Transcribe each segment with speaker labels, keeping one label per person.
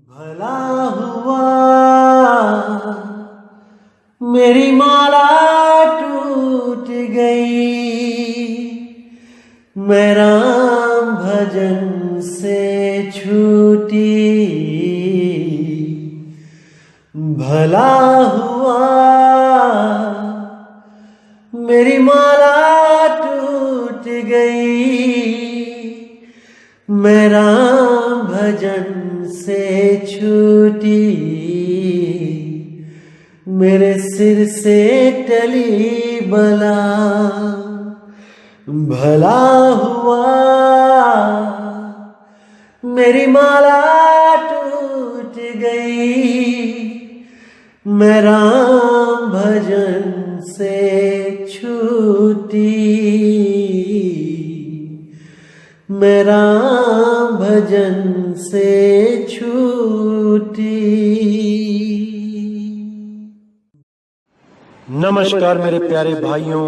Speaker 1: भला हुआ मेरी माला टूट गई, मैं राम भजन से छूटी। भला हुआ मेरी माला टूट गई, मैं राम भजन से छूटी। मेरे सिर से टली बला, भला हुआ मेरी माला टूट गई, मैं राम भजन से छूटी। मैं राम भजन से छूटी।
Speaker 2: नमस्कार मेरे प्यारे भाइयों,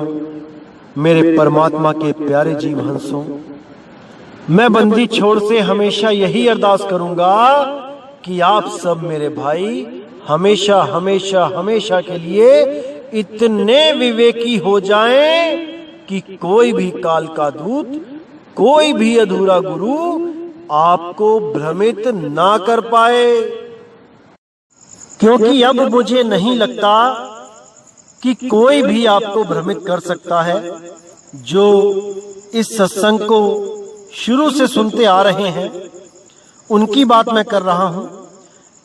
Speaker 2: मेरे परमात्मा के प्यारे जीव हंसों। मैं बंदी छोड़ से हमेशा यही अरदास करूंगा कि आप सब मेरे भाई हमेशा हमेशा हमेशा के लिए इतने विवेकी हो जाएं कि कोई भी काल का दूत, कोई भी अधूरा गुरु आपको भ्रमित ना कर पाए। क्योंकि अब मुझे नहीं लगता कि कोई भी आपको भ्रमित कर सकता है। जो इस सत्संग को शुरू से सुनते आ रहे हैं उनकी बात मैं कर रहा हूं।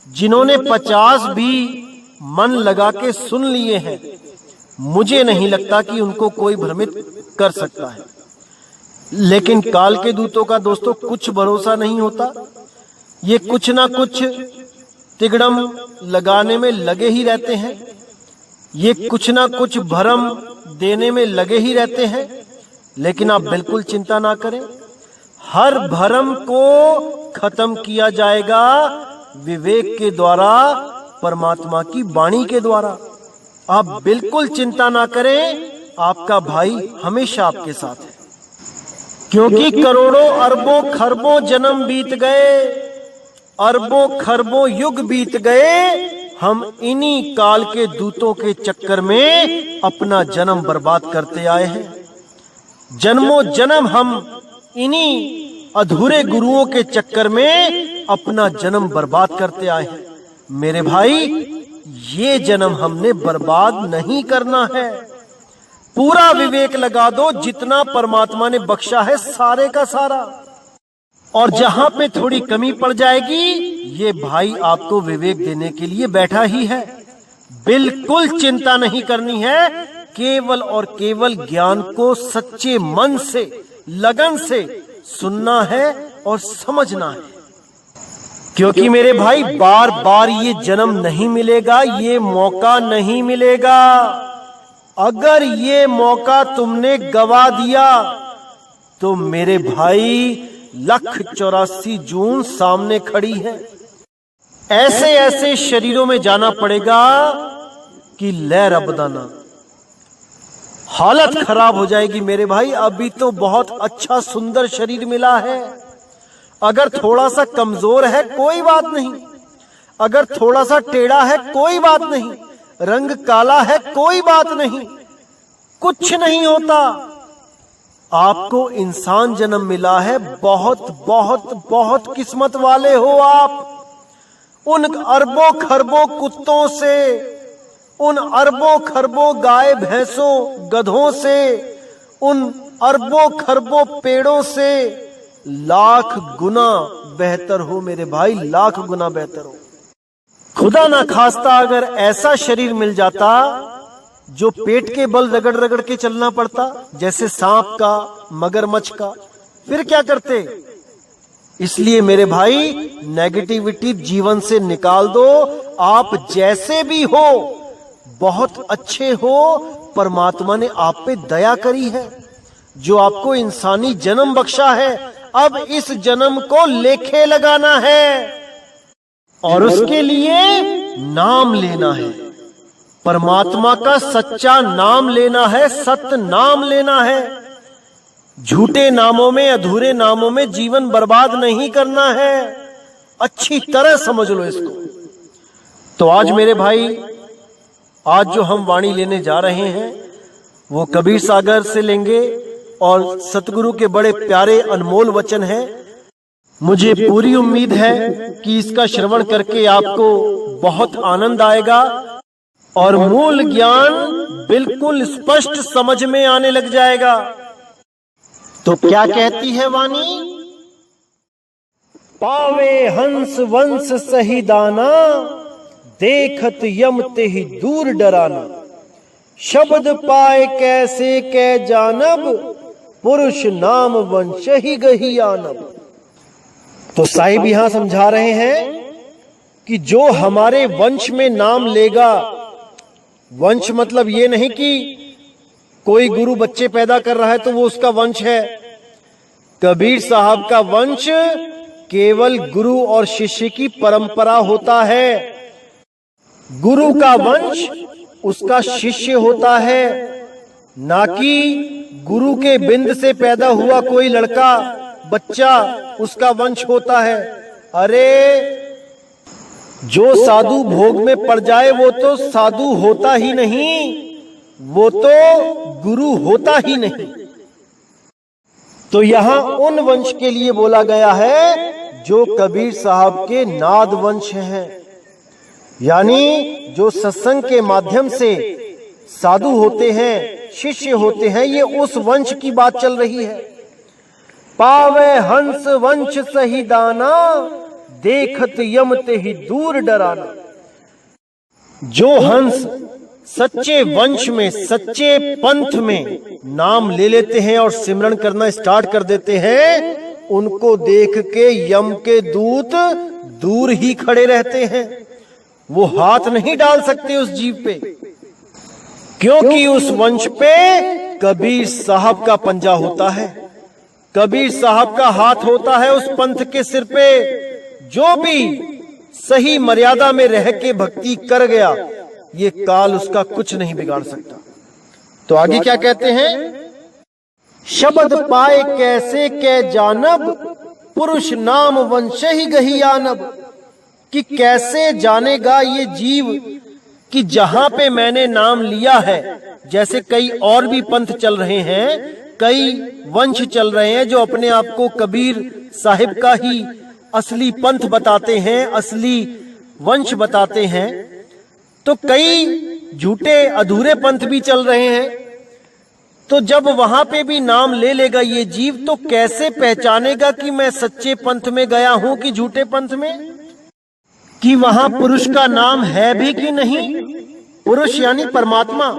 Speaker 2: जिन्होंने 50 भी मन लगा के सुन लिए हैं, मुझे नहीं लगता कि उनको कोई भ्रमित कर सकता है। लेकिन काल के दूतों का दोस्तों कुछ भरोसा नहीं होता। ये कुछ ना कुछ तिगड़म लगाने में लगे ही रहते हैं, ये कुछ ना कुछ भरम देने में लगे ही रहते हैं। लेकिन आप बिल्कुल चिंता ना करें, हर भरम को खत्म किया जाएगा विवेक के द्वारा, परमात्मा की वाणी के द्वारा। आप बिल्कुल चिंता ना करें, आपका भाई हमेशा आपके साथ है। क्योंकि करोड़ों अरबों खरबों जन्म बीत गए, अरबों खरबों युग बीत गए, हम इन्हीं काल के दूतों के चक्कर में अपना जन्म बर्बाद करते आए हैं। जन्मों जन्म हम इन्हीं अधूरे गुरुओं के चक्कर में अपना जन्म बर्बाद करते आए हैं। मेरे भाई, ये जन्म हमने बर्बाद नहीं करना है। पूरा विवेक लगा दो, जितना परमात्मा ने बख्शा है सारे का सारा। और जहां पे थोड़ी कमी पड़ जाएगी, ये भाई आपको विवेक देने के लिए बैठा ही है। बिल्कुल चिंता नहीं करनी है, केवल और केवल ज्ञान को सच्चे मन से, लगन से सुनना है और समझना है। क्योंकि मेरे भाई बार बार ये जन्म नहीं मिलेगा, ये मौका नहीं मिलेगा। अगर ये मौका तुमने गवा दिया तो मेरे भाई 1,84 जून सामने खड़ी है। ऐसे ऐसे शरीरों में जाना पड़ेगा कि लहर अबदाना, हालत खराब हो जाएगी मेरे भाई। अभी तो बहुत अच्छा सुंदर शरीर मिला है, अगर थोड़ा सा कमजोर है कोई बात नहीं, अगर थोड़ा सा टेढ़ा है कोई बात नहीं, रंग काला है कोई बात नहीं, कुछ नहीं होता। आपको इंसान जन्म मिला है, बहुत बहुत बहुत किस्मत वाले हो आप। उन अरबों खरबों कुत्तों से, उन अरबों खरबों गाय भैंसों गधों से, उन अरबों खरबों पेड़ों से लाख गुना बेहतर हो मेरे भाई, लाख गुना बेहतर हो। खुदा ना खास्ता अगर ऐसा शरीर मिल जाता जो पेट के बल रगड़ रगड़ के चलना पड़ता, जैसे सांप का, मगरमच्छ का, फिर क्या करते। इसलिए मेरे भाई नेगेटिविटी जीवन से निकाल दो। आप जैसे भी हो बहुत अच्छे हो, परमात्मा ने आप पे दया करी है, जो आपको इंसानी जन्म बख्शा है। अब इस जन्म को लेखे लगाना है और उसके लिए नाम लेना है, परमात्मा का सच्चा नाम लेना है, सत्य नाम लेना है। झूठे नामों में, अधूरे नामों में जीवन बर्बाद नहीं करना है। अच्छी तरह समझ लो इसको। तो आज मेरे भाई, आज जो हम वाणी लेने जा रहे हैं वो कबीर सागर से लेंगे और सतगुरु के बड़े प्यारे अनमोल वचन हैं। मुझे पूरी उम्मीद है कि इसका श्रवण करके आपको बहुत आनंद आएगा और मूल ज्ञान बिल्कुल स्पष्ट समझ में आने लग जाएगा। तो क्या कहती है वाणी? पावे हंस वंश सही दाना, देखत यम तेहि दूर डराना। शब्द पाए कैसे कै जानब, पुरुष नाम वंश ही गही आनब। तो साहिब यहां समझा रहे हैं कि जो हमारे वंश में नाम लेगा, वंश मतलब ये नहीं कि कोई गुरु बच्चे पैदा कर रहा है तो वो उसका वंश है। कबीर साहब का वंश केवल गुरु और शिष्य की परंपरा होता है। गुरु का वंश उसका शिष्य होता है, ना कि गुरु के बिंद से पैदा हुआ कोई लड़का बच्चा उसका वंश होता है। अरे जो साधु भोग में पड़ जाए वो तो साधु होता ही नहीं, वो तो गुरु होता ही नहीं। तो यहां उन वंश के लिए बोला गया है जो कबीर साहब के नाद वंश हैं, यानी जो सत्संग के माध्यम से साधु होते हैं, शिष्य होते हैं, ये उस वंश की बात चल रही है। पावे हंस वंश सही दाना, देखत यम तेहि दूर डराना। जो हंस सच्चे वंश में, सच्चे पंथ में नाम ले लेते हैं और सिमरन करना स्टार्ट कर देते हैं, उनको देख के यम के दूत दूर ही खड़े रहते हैं। वो हाथ नहीं डाल सकते उस जीव पे, क्योंकि उस वंश पे कबीर साहब का पंजा होता है, कबीर साहब का हाथ होता है उस पंथ के सिर पे। जो भी सही मर्यादा में रह के भक्ति कर गया, ये काल उसका कुछ नहीं बिगाड़ सकता। तो आगे क्या कहते हैं? शब्द पाए कैसे कै जानब, पुरुष नाम वंश ही गही आनब। कि कैसे जानेगा ये जीव कि जहां पे मैंने नाम लिया है, जैसे कई और भी पंथ चल रहे हैं, कई वंश चल रहे हैं जो अपने आप को कबीर साहिब का ही असली पंथ बताते हैं, असली वंश बताते हैं। तो कई झूठे अधूरे पंथ भी चल रहे हैं। तो जब वहां पे भी नाम ले लेगा ये जीव, तो कैसे पहचानेगा कि मैं सच्चे पंथ में गया हूं कि झूठे पंथ में, कि वहां पुरुष का नाम है भी कि नहीं। पुरुष यानी परमात्मा,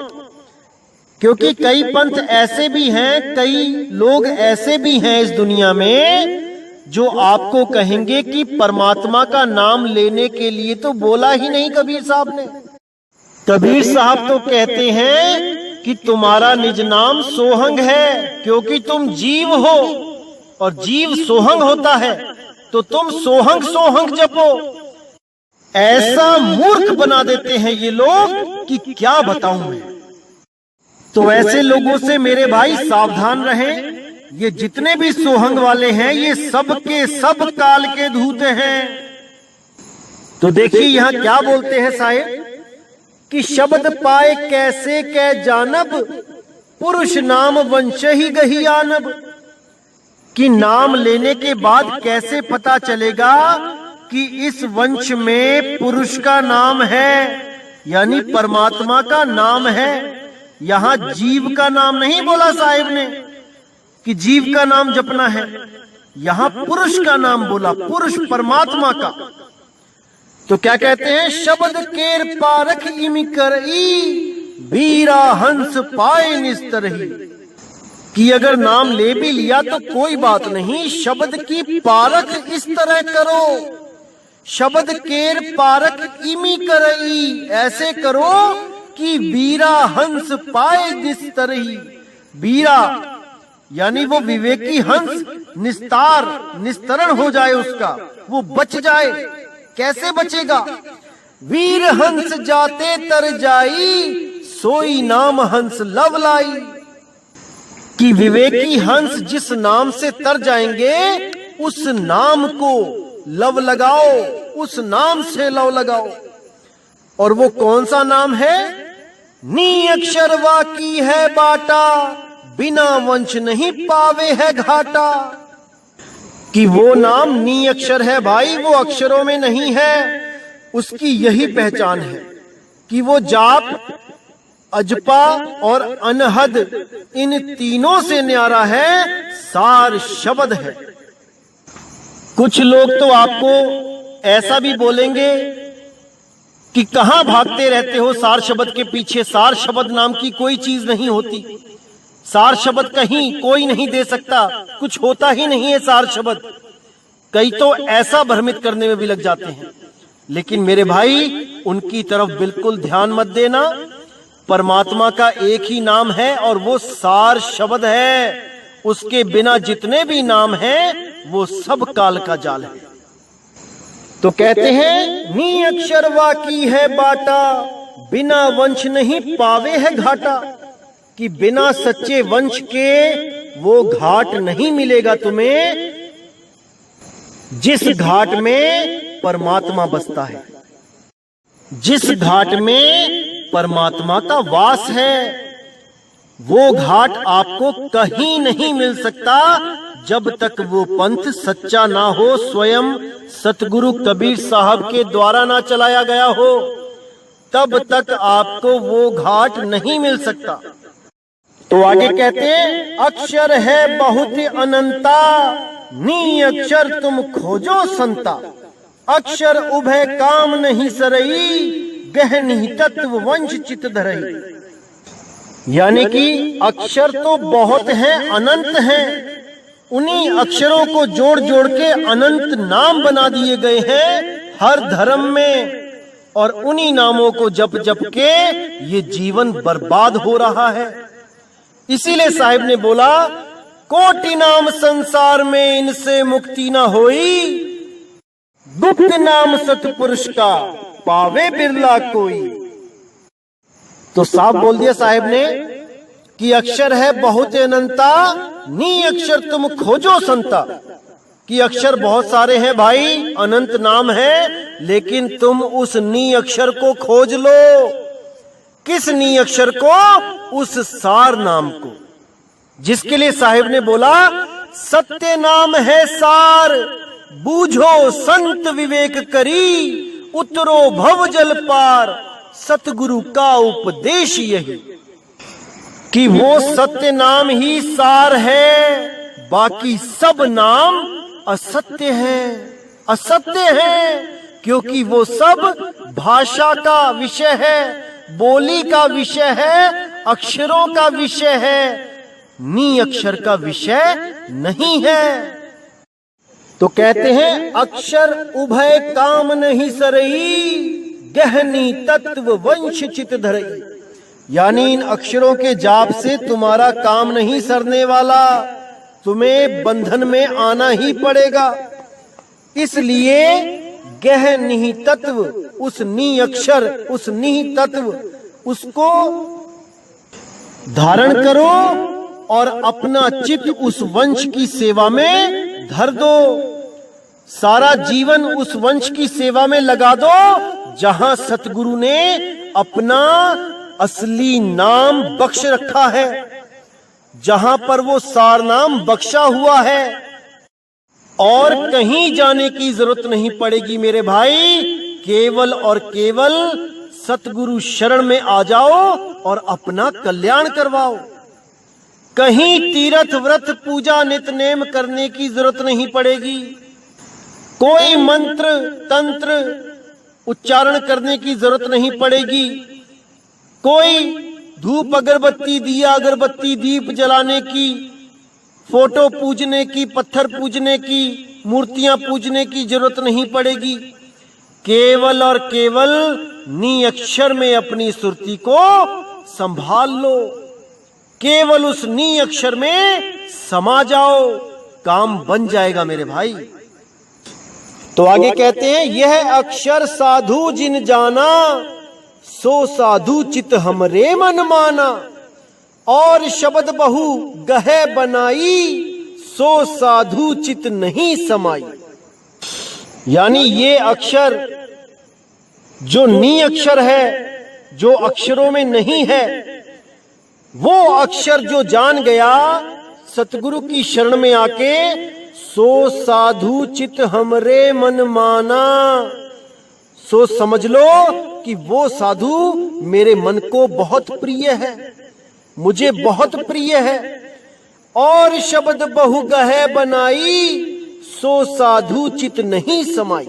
Speaker 2: क्योंकि कई पंथ ऐसे भी हैं, कई लोग ऐसे भी हैं इस दुनिया में जो आपको कहेंगे कि परमात्मा का नाम लेने के लिए तो बोला ही नहीं कबीर साहब ने। कबीर साहब तो कहते हैं कि तुम्हारा निज नाम सोहंग है, क्योंकि तुम जीव हो और जीव सोहंग होता है, तो तुम सोहंग सोहंग जपो। ऐसा मूर्ख बना देते हैं ये लोग कि क्या बताऊं मैं। तो ऐसे लोगों से मेरे भाई सावधान रहें। ये जितने भी सोहंग वाले हैं, ये सब के सब काल के धूत हैं। तो देखिए यहां क्या बोलते हैं साहिब कि शब्द पाए कैसे कै जानब, पुरुष नाम वंश ही गही आनब। कि नाम लेने के बाद कैसे पता चलेगा कि इस वंश में पुरुष का नाम है, यानी परमात्मा का नाम है। यहां जीव का नाम नहीं बोला साहिब ने कि जीव का नाम जपना है, यहां पुरुष का नाम बोला, पुरुष परमात्मा का। तो क्या कहते हैं? शब्द केर पारख इमि करई, बीरा हंस पाए निस्तरही। कि अगर नाम ले भी लिया तो कोई बात नहीं, शब्द की पारख इस तरह करो। शब्द केर पारख इमि करई, ऐसे करो कि बीरा हंस पाए निस्तरही। बीरा यानी वो विवेकी हंस निस्तरण हो जाए, उसका वो बच जाए। कैसे बचेगा? वीर हंस जाते तर जाई, सोई नाम हंस लव लाई। कि विवेकी हंस जिस नाम से तर जाएंगे, उस नाम को लव लगाओ, उस नाम से लव लगाओ। और वो कौन सा नाम है? नी अक्षर वाकी है बाटा, बिना वंश नहीं पावे है घाटा। कि वो नाम नी अक्षर है भाई, वो अक्षरों में नहीं है। उसकी यही पहचान है कि वो जाप, अजपा और अनहद, इन तीनों से न्यारा है, सार शब्द है। कुछ लोग तो आपको ऐसा भी बोलेंगे कि कहां भागते रहते हो सार शब्द के पीछे, सार शब्द नाम की कोई चीज नहीं होती, सार शब्द कहीं कोई नहीं दे सकता, कुछ होता ही नहीं है सार शब्द। कई तो ऐसा भ्रमित करने में भी लग जाते हैं। लेकिन मेरे भाई, उनकी तरफ बिल्कुल ध्यान मत देना। परमात्मा का एक ही नाम है और वो सार शब्द है। उसके बिना जितने भी नाम हैं वो सब काल का जाल है। तो कहते हैं नी अक्षर वाकी है बाटा, बिना वंश नहीं पावे है घाटा। कि बिना सच्चे वंश के वो घाट नहीं मिलेगा तुम्हें जिस घाट में परमात्मा बसता है, जिस घाट में परमात्मा का वास है। वो घाट आपको कहीं नहीं मिल सकता जब तक वो पंथ सच्चा ना हो, स्वयं सतगुरु कबीर साहब के द्वारा ना चलाया गया हो, तब तक आपको वो घाट नहीं मिल सकता। तो आगे कहते हैं अक्षर है बहुत अनंता, नी अक्षर तुम खोजो संता। अक्षर उभय काम नहीं सरई, गहनी तत्व वंश चित धरई। यानी कि अक्षर तो बहुत हैं, अनंत हैं। उन्हीं अक्षरों को जोड़ जोड़ के अनंत नाम बना दिए गए हैं हर धर्म में, और उन्हीं नामों को जप जप के ये जीवन बर्बाद हो रहा है। इसीलिए साहिब ने बोला कोटि नाम संसार में इनसे मुक्ति ना होई, गुप्त नाम सतपुरुष का पावे बिरला कोई। तो साफ बोल दिया साहिब ने कि अक्षर है बहुत अनंता, नी अक्षर तुम खोजो संता। कि अक्षर बहुत सारे हैं भाई, अनंत नाम है, लेकिन तुम उस नी अक्षर को खोज लो। किस नी अक्षर को? उस सार नाम को, जिसके लिए साहिब ने बोला सत्य नाम है सार, बूझो संत विवेक करी, उतरो भव जल पार, सतगुरु का उपदेश यही। कि वो सत्य नाम ही सार है, बाकी सब नाम असत्य है, असत्य है, क्योंकि वो सब भाषा का विषय है, बोली का विषय है, अक्षरों का विषय है, नी अक्षर का विषय नहीं है। तो कहते हैं अक्षर उभय काम नहीं सरई, गहनी तत्व वंश चित धरई। यानी इन अक्षरों के जाप से तुम्हारा काम नहीं सरने वाला, तुम्हें बंधन में आना ही पड़ेगा। इसलिए गह निहि तत्व, उस नी अक्षर, उस निहि तत्व, उसको धारण करो और अपना चित्त उस वंश की सेवा में धर दो। सारा जीवन उस वंश की सेवा में लगा दो जहां सतगुरु ने अपना असली नाम बख्श रखा है, जहां पर वो सार नाम बख्शा हुआ है। और कहीं जाने की जरूरत नहीं पड़ेगी मेरे भाई, केवल और केवल सतगुरु शरण में आ जाओ और अपना कल्याण करवाओ। कहीं तीर्थ व्रत पूजा नित्य-नेम करने की जरूरत नहीं पड़ेगी, कोई मंत्र तंत्र उच्चारण करने की जरूरत नहीं पड़ेगी, कोई धूप अगरबत्ती दिया अगरबत्ती दीप जलाने की, फोटो पूजने की, पत्थर पूजने की, मूर्तियां पूजने की जरूरत नहीं पड़ेगी। केवल और केवल नी अक्षर में अपनी सुरती को संभाल लो, केवल उस नी अक्षर में समा जाओ, काम बन जाएगा मेरे भाई। तो आगे कहते हैं यह अक्षर साधु जिन जाना, सो साधु चित हमरे मन माना। और शब्द बहु गहे बनाई, सो साधु चित नहीं समाई। यानी ये अक्षर जो नी अक्षर है, जो अक्षरों में नहीं है, वो अक्षर जो जान गया सतगुरु की शरण में आके, सो साधु चित हमरे मन माना। सो समझ लो कि वो साधु मेरे मन को बहुत प्रिय है, मुझे बहुत प्रिय है। और शब्द बहु गहे बनाई, सो साधु चित नहीं समाई।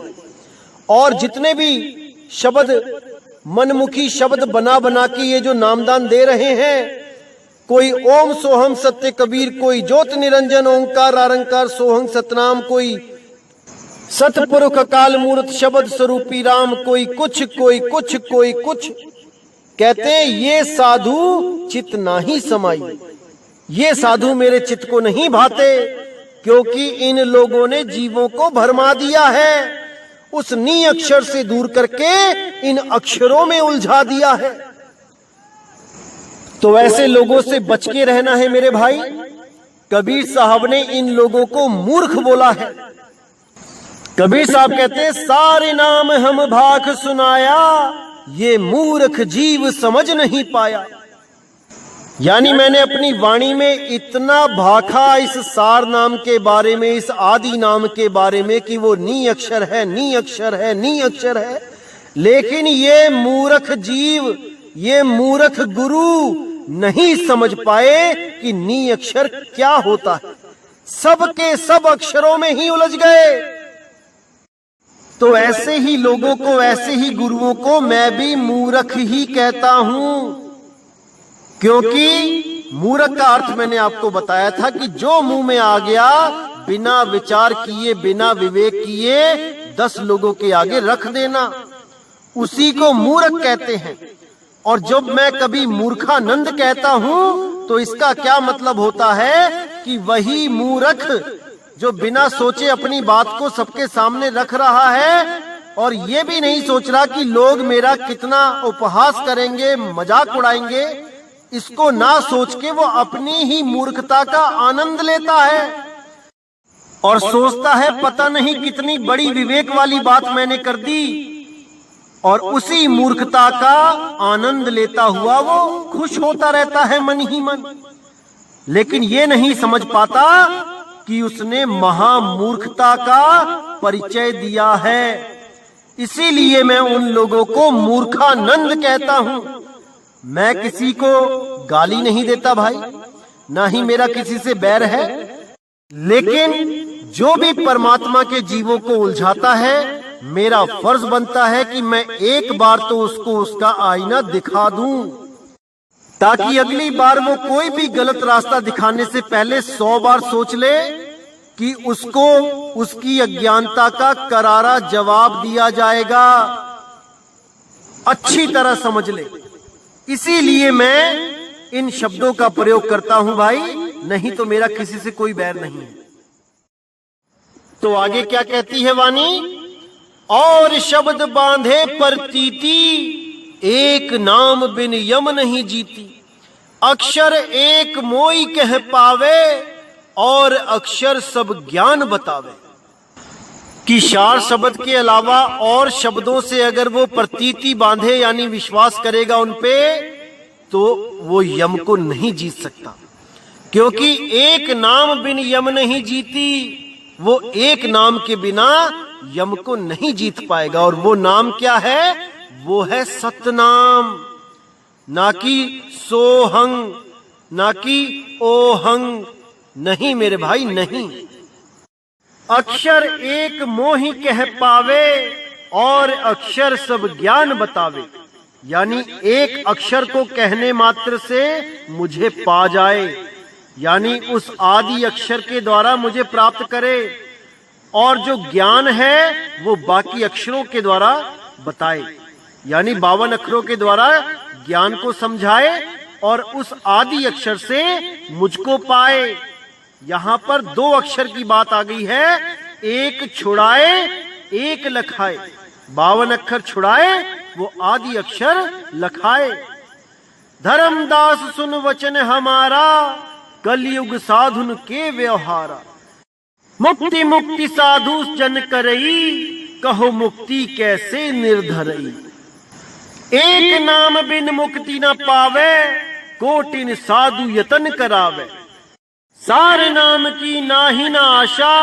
Speaker 2: और जितने भी शब्द मनमुखी शब्द बना बना के ये जो नामदान दे रहे हैं, कोई ओम सोहम सत्य कबीर, कोई ज्योत निरंजन ओंकार आरंकार सोहम सतनाम, कोई सतपुरुष काल मूर्त शब्द स्वरूपी राम, कोई कुछ कोई कुछ कोई कुछ, कहते हैं ये साधु चित नाही समाई। ये साधु मेरे चित्त को नहीं भाते, क्योंकि इन लोगों ने जीवों को भरमा दिया है, उस नी अक्षर से दूर करके इन अक्षरों में उलझा दिया है। तो ऐसे लोगों से बच के रहना है मेरे भाई। कबीर साहब ने इन लोगों को मूर्ख बोला है। कबीर साहब कहते हैं, सारे नाम हम भाख सुनाया, ये मूर्ख जीव समझ नहीं पाया। यानी मैंने अपनी वाणी में इतना भाखा इस सार नाम के बारे में, इस आदि नाम के बारे में, कि वो नी अक्षर है, नी अक्षर है, नी अक्षर है, लेकिन ये मूर्ख जीव, ये मूर्ख गुरु नहीं समझ पाए कि नी अक्षर क्या होता है। सब के सब अक्षरों में ही उलझ गए। तो ऐसे ही लोगों को, ऐसे ही गुरुओं को मैं भी मूर्ख ही कहता हूं, क्योंकि मूर्ख का अर्थ मैंने आपको बताया था कि जो मुंह में आ गया बिना विचार किए, बिना विवेक किए 10 लोगों के आगे रख देना, उसी को मूर्ख कहते हैं। और जब मैं कभी मूर्खानंद कहता हूं तो इसका क्या मतलब होता है कि वही मूर्ख जो बिना सोचे अपनी बात को सबके सामने रख रहा है और ये भी नहीं सोच रहा कि लोग मेरा कितना उपहास करेंगे, मजाक उड़ाएंगे, इसको ना सोच के वो अपनी ही मूर्खता का आनंद लेता है और सोचता है पता नहीं कितनी बड़ी विवेक वाली बात मैंने कर दी, और उसी मूर्खता का आनंद लेता हुआ वो खुश होता रहता है मन ही मन। लेकिन ये नहीं समझ पाता कि उसने महामूर्खता का परिचय दिया है। इसीलिए मैं उन लोगों को मूर्खानंद कहता हूं। मैं किसी को गाली नहीं देता भाई, ना ही मेरा किसी से बैर है, लेकिन जो भी परमात्मा के जीवों को उलझाता है, मेरा फर्ज बनता है कि मैं एक बार तो उसको उसका आईना दिखा दूं, ताकि अगली बार वो कोई भी गलत रास्ता दिखाने से पहले 100 बार सोच ले कि उसको उसकी अज्ञानता का करारा जवाब दिया जाएगा। अच्छी तरह समझ ले। इसीलिए मैं इन शब्दों का प्रयोग करता हूं भाई, नहीं तो मेरा किसी से कोई बैर नहीं है। तो आगे क्या कहती है वाणी? और शब्द बांधे प्रतीति, एक नाम बिन यम नहीं जीती। अक्षर एक मोई कह पावे, और अक्षर सब ज्ञान बतावे। कि 4 शब्द के अलावा और शब्दों से अगर वो प्रतीति बांधे यानी विश्वास करेगा उन पे, तो वो यम को नहीं जीत सकता, क्योंकि एक नाम बिन यम नहीं जीती। वो एक नाम के बिना यम को नहीं जीत पाएगा। और वो नाम क्या है? वो है सतनाम, ना कि सोहंग, ना कि ओहंग। नहीं मेरे भाई, नहीं। अक्षर एक मोहि कह पावे, और अक्षर सब ज्ञान बतावे। यानी एक अक्षर को कहने मात्र से मुझे पा जाए, यानी उस आदि अक्षर के द्वारा मुझे प्राप्त करे, और जो ज्ञान है वो बाकी अक्षरों के द्वारा बताए, यानी 52 अक्षरों के द्वारा ज्ञान को समझाए और उस आदि अक्षर से मुझको पाए। यहाँ पर 2 अक्षर की बात आ गई है, एक छुड़ाए एक लखाए। 52 अक्षर छुड़ाए, वो आदि अक्षर लखाए। धर्मदास सुन वचन हमारा, कलयुग साधुन के व्यवहारा। मुक्ति मुक्ति साधु जन करई, कहो मुक्ति कैसे निर्धरई। एक नाम बिन मुक्ति न पावे, कोटिन साधु यतन करावे। सार नाम की नाही ना आशा,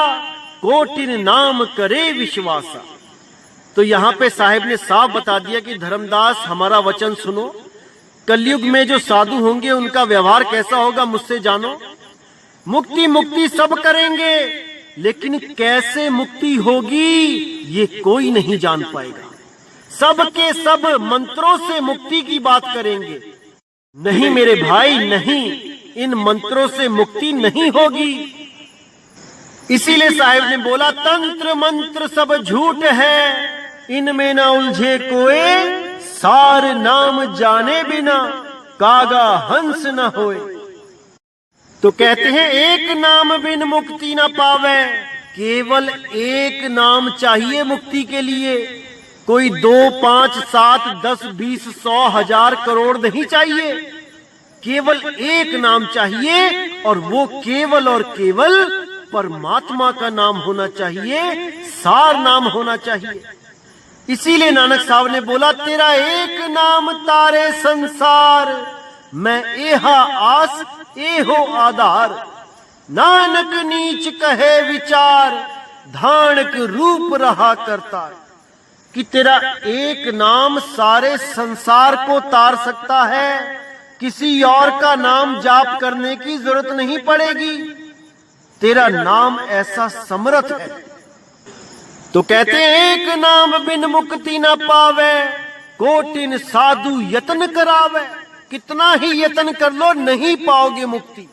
Speaker 2: कोटिन नाम करे विश्वासा। तो यहाँ पे साहिब ने साफ बता दिया कि धर्मदास हमारा वचन सुनो, कलयुग में जो साधु होंगे उनका व्यवहार कैसा होगा मुझसे जानो। मुक्ति मुक्ति सब करेंगे, लेकिन कैसे मुक्ति होगी ये कोई नहीं जान पाएगा। सब के सब मंत्रों से मुक्ति की बात करेंगे। नहीं मेरे भाई नहीं, इन मंत्रों से मुक्ति नहीं होगी। इसीलिए साहिब ने बोला तंत्र मंत्र सब झूठ है, इनमें ना उलझे कोई, सार नाम जाने बिना कागा हंस न होए। तो कहते हैं एक नाम बिन मुक्ति न पावे, केवल एक नाम चाहिए मुक्ति के लिए। कोई 2, 5, 7, 10, 20, 100, 1000 करोड़ नहीं चाहिए, केवल एक नाम चाहिए, और वो केवल और केवल परमात्मा का नाम होना चाहिए, सार नाम होना चाहिए। इसीलिए नानक साहब ने बोला तेरा एक नाम तारे संसार, मैं एहा आस एहो आधार। नानक नीच कहे विचार, धानक रूप रहा करता। कि तेरा एक नाम सारे संसार को तार सकता है, किसी और का नाम जाप करने की जरूरत नहीं पड़ेगी। तेरा नाम ऐसा समर्थ है। तो कहते हैं एक नाम बिन मुक्ति न पावे, कोटिन साधु यत्न करावे। कितना ही यत्न कर लो नहीं पाओगे मुक्ति।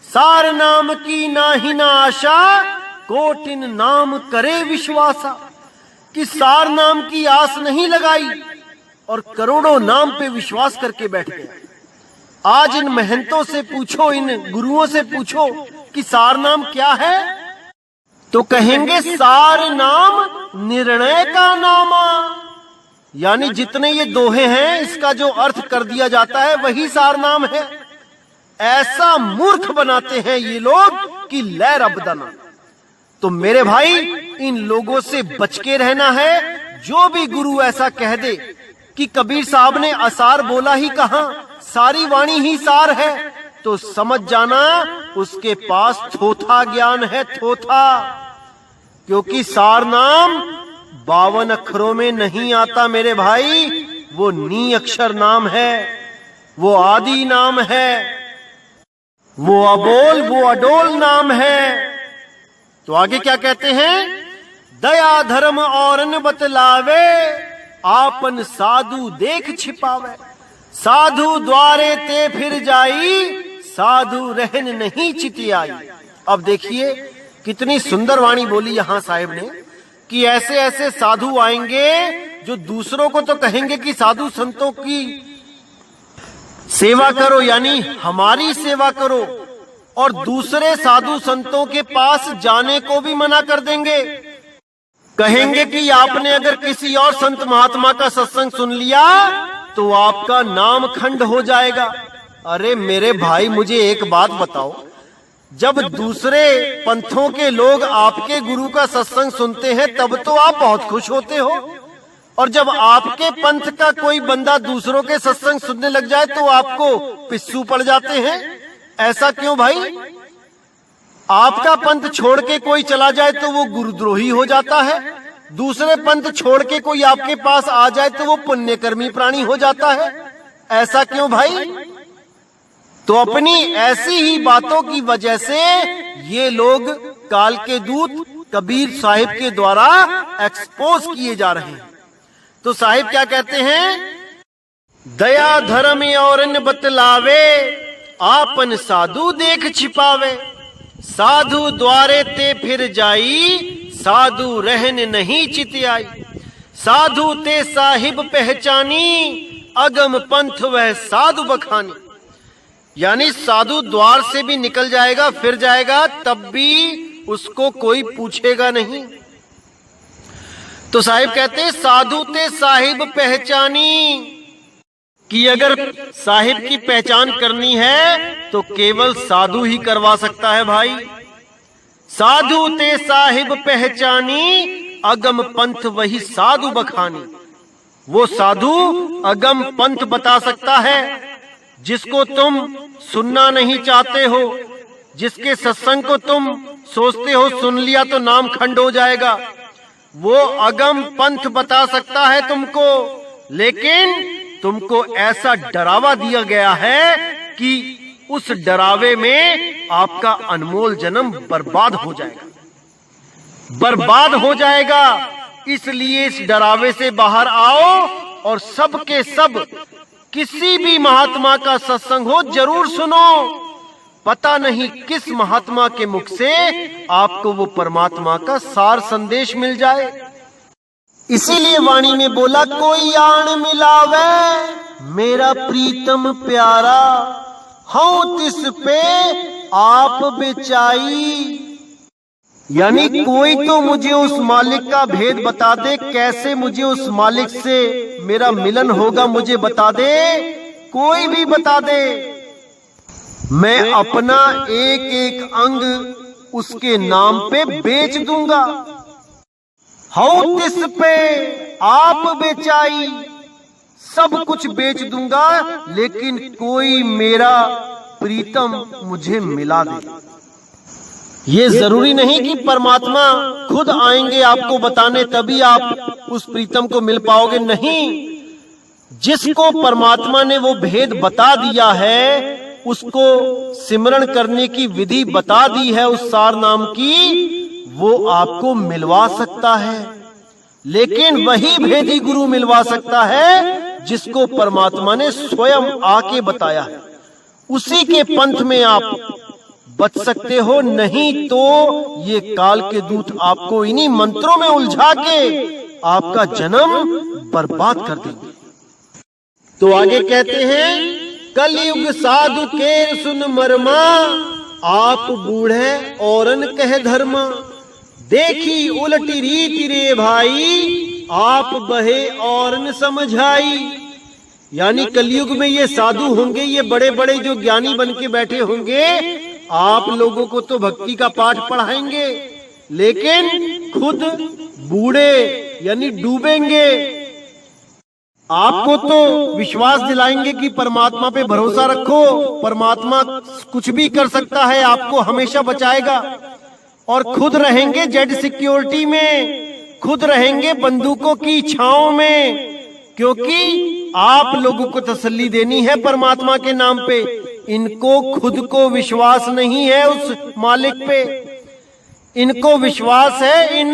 Speaker 2: सार नाम की नाही ना आशा, कोटिन नाम करे विश्वासा। कि सार नाम की आस नहीं लगाई और करोड़ों नाम पे विश्वास करके बैठ गए। आज इन महंतों से पूछो, इन गुरुओं से पूछो कि सार नाम क्या है, तो कहेंगे सार नाम निर्णय का नामा। यानी जितने ये दोहे हैं इसका जो अर्थ कर दिया जाता है वही सार नाम है। ऐसा मूर्ख बनाते हैं ये लोग कि लै रब दना। तो मेरे भाई इन लोगों से बच के रहना है। जो भी गुरु ऐसा कह दे कि कबीर साहब ने असार बोला ही कहां, सारी वाणी ही सार है, तो समझ जाना उसके पास थोथा ज्ञान है, थोथा। क्योंकि सार नाम 52 अक्षरों में नहीं आता मेरे भाई, वो नी अक्षर नाम है, वो आदि नाम है, वो अबोल वो अडोल नाम है। तो आगे क्या कहते हैं, दया धर्म औरन बतलावे, आपन साधु देख छिपावे। साधु द्वारे ते फिर जाई, साधु रहन नहीं चितियाई। अब देखिए कितनी सुंदर वाणी बोली यहां साहिब ने कि ऐसे ऐसे साधु आएंगे जो दूसरों को तो कहेंगे कि साधु संतों की सेवा करो, यानी हमारी सेवा करो, और दूसरे साधु संतों के पास जाने को भी मना कर देंगे। कहेंगे कि आपने अगर किसी और संत महात्मा का सत्संग सुन लिया तो आपका नाम खंड हो जाएगा। अरे मेरे भाई मुझे एक बात बताओ, जब दूसरे पंथों के लोग आपके गुरु का सत्संग सुनते हैं तब तो आप बहुत खुश होते हो, और जब आपके पंथ का कोई बंदा दूसरों के सत्संग सुनने लग जाए तो आपको पिस्सू पड़ जाते हैं। ऐसा क्यों भाई? आपका पंथ छोड़ के कोई चला जाए तो वो गुरुद्रोही हो जाता है, दूसरे पंथ छोड़ के कोई आपके पास आ जाए तो वो पुण्यकर्मी प्राणी हो जाता है। ऐसा क्यों भाई? तो अपनी ऐसी ही बातों की वजह से ये लोग काल के दूत कबीर साहिब के द्वारा एक्सपोज किए जा रहे हैं। तो साहिब क्या कहते हैं, दया धर्म औरन बतलावे, आपन साधु देख छिपावे। साधु द्वारे ते फिर जाई, साधु रहन नहीं चितियाई। साधु ते साहिब पहचानी, अगम पंथ वह साधु बखानी। यानी साधु द्वार से भी निकल जाएगा फिर जाएगा तब भी उसको कोई पूछेगा नहीं। तो साहिब कहते हैं साधु ते साहिब पहचानी, कि अगर साहिब की पहचान करनी है तो केवल साधु ही करवा सकता है भाई। साधु ते साहिब पहचानी, अगम पंथ वही साधु बखानी। वो साधु अगम पंथ बता सकता है जिसको तुम सुनना नहीं चाहते हो, जिसके सत्संग को तुम सोचते हो सुन लिया तो नाम खंड हो जाएगा। वो अगम पंथ बता सकता है तुमको, लेकिन तुमको ऐसा डरावा दिया गया है कि उस डरावे में आपका अनमोल जन्म बर्बाद हो जाएगा, बर्बाद हो जाएगा। इसलिए इस डरावे से बाहर आओ और सब के सब किसी भी महात्मा का सत्संग हो जरूर सुनो। पता नहीं किस महात्मा के मुख से आपको वो परमात्मा का सार संदेश मिल जाए। इसीलिए वाणी में बोला, कोई आन मिलावे मेरा प्रीतम प्यारा, हूं तिस पे आप बेचाई। यानी कोई तो मुझे उस मालिक का भेद बता दे, कैसे मुझे उस मालिक से मेरा मिलन होगा मुझे बता दे, कोई भी बता दे। मैं अपना एक एक अंग उसके नाम पे बेच दूंगा। हूं तिस पे आप बेचाई, सब कुछ बेच दूंगा, लेकिन कोई मेरा प्रीतम मुझे मिला दे। ये जरूरी नहीं कि परमात्मा खुद आएंगे आपको बताने तभी आप उस प्रीतम को मिल पाओगे, नहीं। जिसको परमात्मा ने वो भेद बता दिया है, उसको सिमरण करने की विधि बता दी है उस सार नाम की, वो आपको मिलवा सकता है। लेकिन वही भेदी गुरु मिलवा सकता है जिसको परमात्मा ने स्वयं आके बताया है। उसी के पंथ में आप बच सकते हो, नहीं तो ये काल के दूत आपको इन्हीं मंत्रों में उलझा के आपका जन्म बर्बाद कर देंगे। तो आगे कहते हैं, कलयुग साधु के सुन मरमा, आप बूढ़े औरन कह धर्मा। देखी उलटी रीति रे भाई, आप बहे औरन समझाई। यानी कलयुग में ये साधु होंगे, ये बड़े बड़े जो ज्ञानी बन के बैठे होंगे, आप लोगों को तो भक्ति का पाठ पढ़ाएंगे, लेकिन खुद बूढ़े यानी डूबेंगे। आपको तो विश्वास दिलाएंगे कि परमात्मा पे भरोसा रखो, परमात्मा कुछ भी कर सकता है, आपको हमेशा बचाएगा। और खुद रहेंगे जेड सिक्योरिटी में, खुद रहेंगे बंदूकों की छांव में, क्योंकि आप लोगों को तसल्ली देनी है परमात्मा के नाम पे। इनको खुद को विश्वास नहीं है उस मालिक पे, इनको विश्वास है इन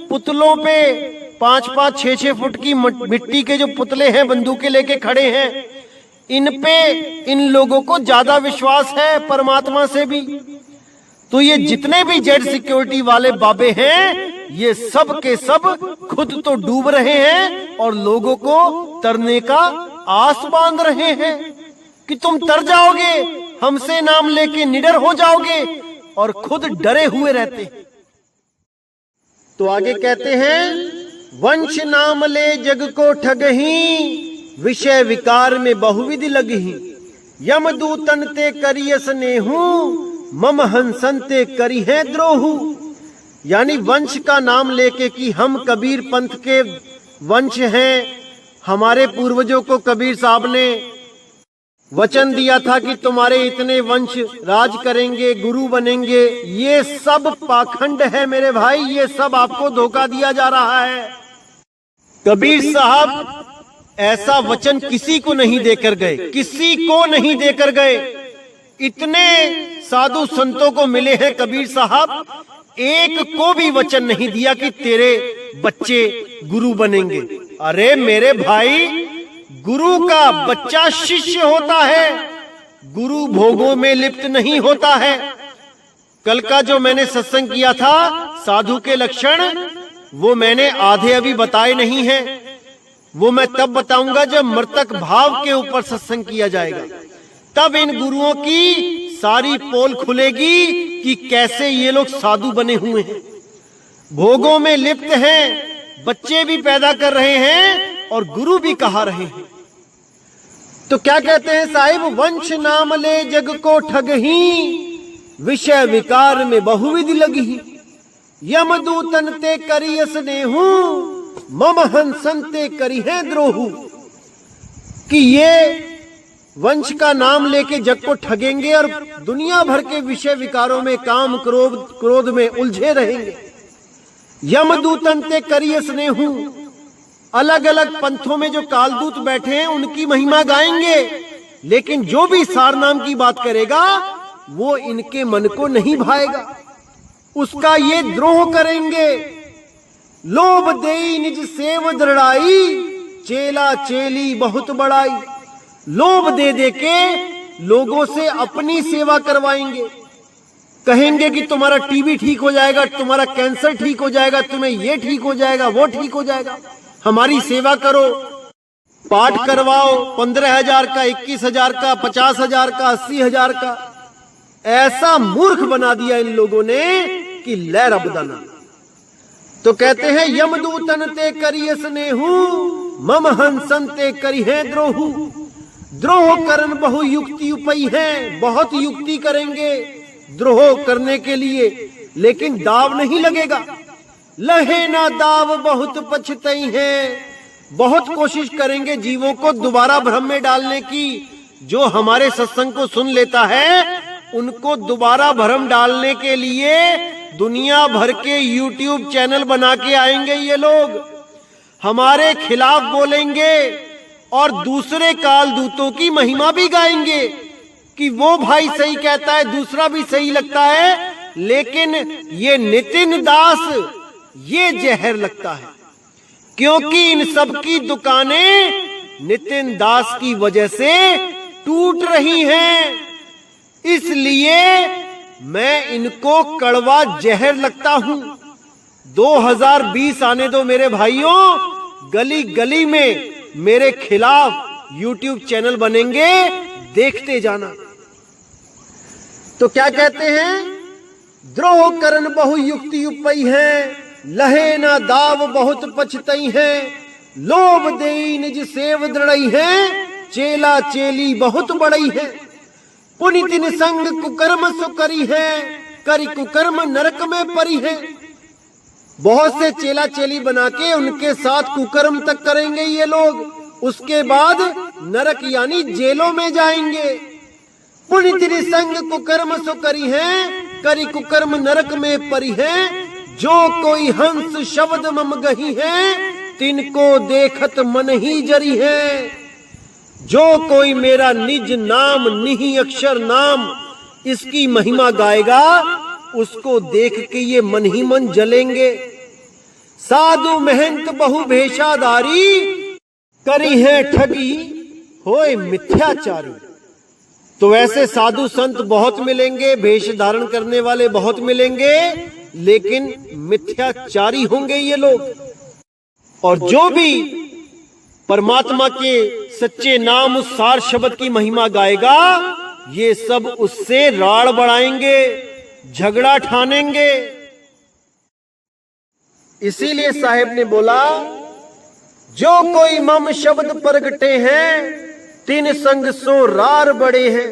Speaker 2: पुतलों पे। 5-5, 6-6 फुट की मिट्टी के जो पुतले हैं, बंदूकें लेके खड़े हैं, इन पे इन लोगों को ज्यादा विश्वास है परमात्मा से भी। तो ये जितने भी जेड सिक्योरिटी वाले बाबे हैं, ये सब के सब खुद तो डूब रहे हैं और लोगों को तरने का आस बांध रहे हैं कि तुम तर जाओगे, हमसे नाम लेके निडर हो जाओगे, और खुद डरे हुए रहते हैं। तो आगे कहते हैं, वंश नाम ले जग को ठगही, विषय विकार में बहुविधि लगही। यमदूतन ते करिय स्नेहू, मम हंसन ते करी है द्रोहू। यानी वंश का नाम लेके कि हम कबीर पंथ के वंश हैं, हमारे पूर्वजों को कबीर साहब ने वचन दिया था कि तुम्हारे इतने वंश राज करेंगे, गुरु बनेंगे। ये सब पाखंड है मेरे भाई, ये सब आपको धोखा दिया जा रहा है। कबीर साहब ऐसा वचन किसी को नहीं देकर गए, किसी को नहीं देकर गए। इतने साधु संतों को मिले हैं कबीर साहब, एक को भी वचन नहीं दिया कि तेरे बच्चे गुरु बनेंगे। अरे मेरे भाई, गुरु का बच्चा शिष्य होता है, गुरु भोगों में लिप्त नहीं होता है। कल का जो मैंने सत्संग किया था साधु के लक्षण, वो मैंने आधे अभी बताए नहीं हैं, वो मैं तब बताऊंगा जब मृतक भाव के ऊपर सत्संग किया जाएगा। तब इन गुरुओं की सारी पोल खुलेगी कि कैसे ये लोग साधु बने हुए हैं, भोगों में लिप्त हैं, बच्चे भी पैदा कर रहे हैं और गुरु भी कहा रहे हैं। तो क्या कहते हैं साहिब, वंश नाम ले जग को ठगही, विषय विकार में बहुविधि लगही। यमदूतन ते करिय स्नेहू मम हंसन ते करी है द्रोहू, कि ये वंश का नाम लेके जग को ठगेंगे और दुनिया भर के विषय विकारों में, काम क्रोध में उलझे रहेंगे। यमदूतन ते करिय स्नेहू, अलग अलग पंथों में जो कालदूत बैठे हैं उनकी महिमा गाएंगे, लेकिन जो भी सार नाम की बात करेगा वो इनके मन को नहीं भाएगा, उसका ये द्रोह करेंगे। लोभ देई निज सेव दृढ़ाई, चेला चेली बहुत बड़ाई। लोभ दे दे के लोगों से अपनी सेवा करवाएंगे, कहेंगे कि तुम्हारा टीबी ठीक हो जाएगा, तुम्हारा कैंसर ठीक हो जाएगा, तुम्हें ये ठीक हो जाएगा, वो ठीक हो जाएगा, हमारी सेवा करो, पाठ करवाओ, 15,000 का, 21,000 का, 50,000 का, 80,000 का। ऐसा मूर्ख बना दिया इन लोगों ने कि लै रबदाना। तो कहते हैं यमदूतन ते करिय स्नेहू मम हंसन ते करी है द्रोहू। द्रोह करन बहु युक्ति उपई है, बहुत युक्ति करेंगे द्रोह करने के लिए, लेकिन दाव नहीं लगेगा। लहे ना दाव बहुत पछतई है, बहुत कोशिश करेंगे जीवों को दोबारा भ्रम में डालने की। जो हमारे सत्संग को सुन लेता है उनको दोबारा भ्रम डालने के लिए दुनिया भर के YouTube चैनल बना के आएंगे ये लोग, हमारे खिलाफ बोलेंगे और दूसरे कालदूतों की महिमा भी गाएंगे कि वो भाई सही कहता है, दूसरा भी सही लगता है, लेकिन ये नितिन दास ये जहर लगता है, क्योंकि इन सब की दुकानें नितिन दास की वजह से टूट रही हैं। इसलिए मैं इनको कड़वा जहर लगता हूं। 2020 आने दो मेरे भाइयों, गली गली में मेरे खिलाफ YouTube चैनल बनेंगे, देखते जाना। तो क्या कहते हैं, द्रोह करन बहु युक्ति उपई है, लहे ना दाव बहुत पछतई है। लोभ देई निज सेव दृढ़ई है, चेला चेली बहुत बड़ई है। पुनितिन संग कुकर्म सु करी है, करी कुकर्म नरक में परी है। बहुत से चेला चेली बना के उनके साथ कुकर्म तक करेंगे ये लोग, उसके बाद नरक यानी जेलों में जाएंगे। पुनितिन संग कुकर्म सु करी है, करी कुकर्म नरक में परी है। जो कोई हंस शब्द मम गही है, तिनको देखत मन ही जरी है। जो कोई मेरा निज नाम निहि अक्षर नाम इसकी महिमा गाएगा, उसको देख के ये मन ही मन जलेंगे। साधु महंत बहु भेषाधारी, करी है ठगी होए मिथ्याचारी। तो ऐसे साधु संत बहुत मिलेंगे, भेष धारण करने वाले बहुत मिलेंगे, लेकिन मिथ्याचारी होंगे ये लोग। और जो भी परमात्मा के सच्चे नाम उस सार शब्द की महिमा गाएगा, ये सब उससे राड़ बढ़ाएंगे, झगड़ा ठानेंगे। इसीलिए साहेब ने बोला, जो कोई मम शब्द प्रगटे हैं, तिन संग सो रार बड़े हैं।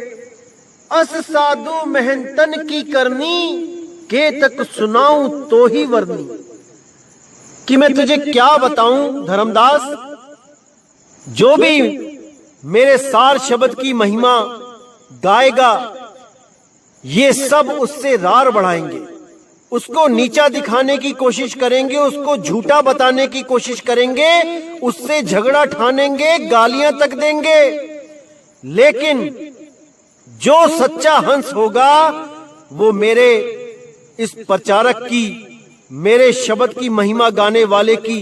Speaker 2: अस साधु मेहनतन की करनी, के तक सुनाऊं तो ही वर्णी। कि मैं तुझे क्या बताऊं धर्मदास, जो भी मेरे सार शब्द की महिमा गाएगा, ये सब उससे रार बढ़ाएंगे, उसको नीचा दिखाने की कोशिश करेंगे, उसको झूठा बताने की कोशिश करेंगे, उससे झगड़ा ठानेंगे, गालियां तक देंगे। लेकिन जो सच्चा हंस होगा वो मेरे इस प्रचारक की, मेरे शब्द की महिमा गाने वाले की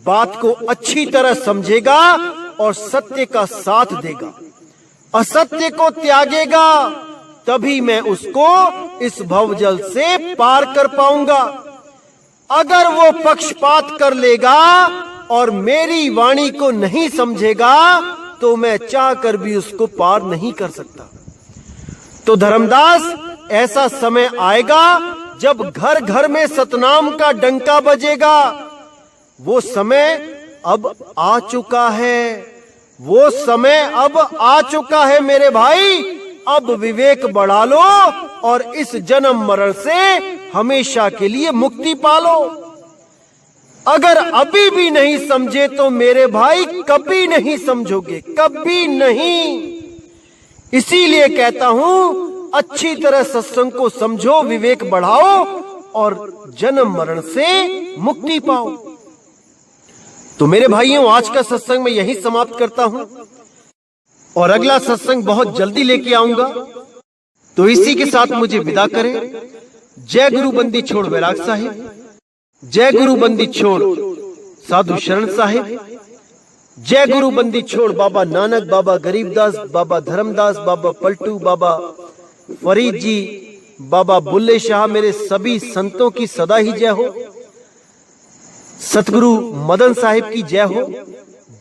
Speaker 2: बात को अच्छी तरह समझेगा और सत्य का साथ देगा, असत्य को त्यागेगा, तभी मैं उसको इस भवजल से पार कर पाऊंगा। अगर वो पक्षपात कर लेगा और मेरी वाणी को नहीं समझेगा, तो मैं चाहकर भी उसको पार नहीं कर सकता। तो धर्मदास, ऐसा समय आएगा जब घर घर में सतनाम का डंका बजेगा। वो समय अब आ चुका है, वो समय अब आ चुका है मेरे भाई। अब विवेक बढ़ा लो और इस जन्म मरण से हमेशा के लिए मुक्ति पालो। अगर अभी भी नहीं समझे तो मेरे भाई कभी नहीं समझोगे, कभी नहीं। इसीलिए कहता हूं अच्छी तरह सत्संग को समझो, विवेक बढ़ाओ और जन्म मरण से मुक्ति पाओ। तो मेरे भाइयों, आज का सत्संग मैं यहीं समाप्त करता हूं और अगला सत्संग बहुत जल्दी लेके आऊंगा। तो इसी के साथ मुझे विदा करें। जय गुरु बंदी छोड़ बैराग साहिब, जय गुरु बंदी छोड़ साधु शरण साहिब, जय गुरु बंदी छोड़ बाबा नानक, बाबा गरीबदास, बाबा धर्मदास, बाबा पलटू, बाबा फरीद जी, बाबा बुल्ले शाह, मेरे सभी संतों की सदा ही जय हो। सतगुरु मदन साहिब की जय हो।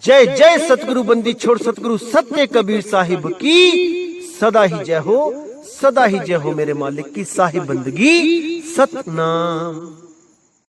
Speaker 2: जय जय सतगुरु बंदी छोड़ सतगुरु सत्य कबीर साहिब की सदा ही जय हो, सदा ही जय हो। मेरे मालिक की साहिब बंदगी सतनाम।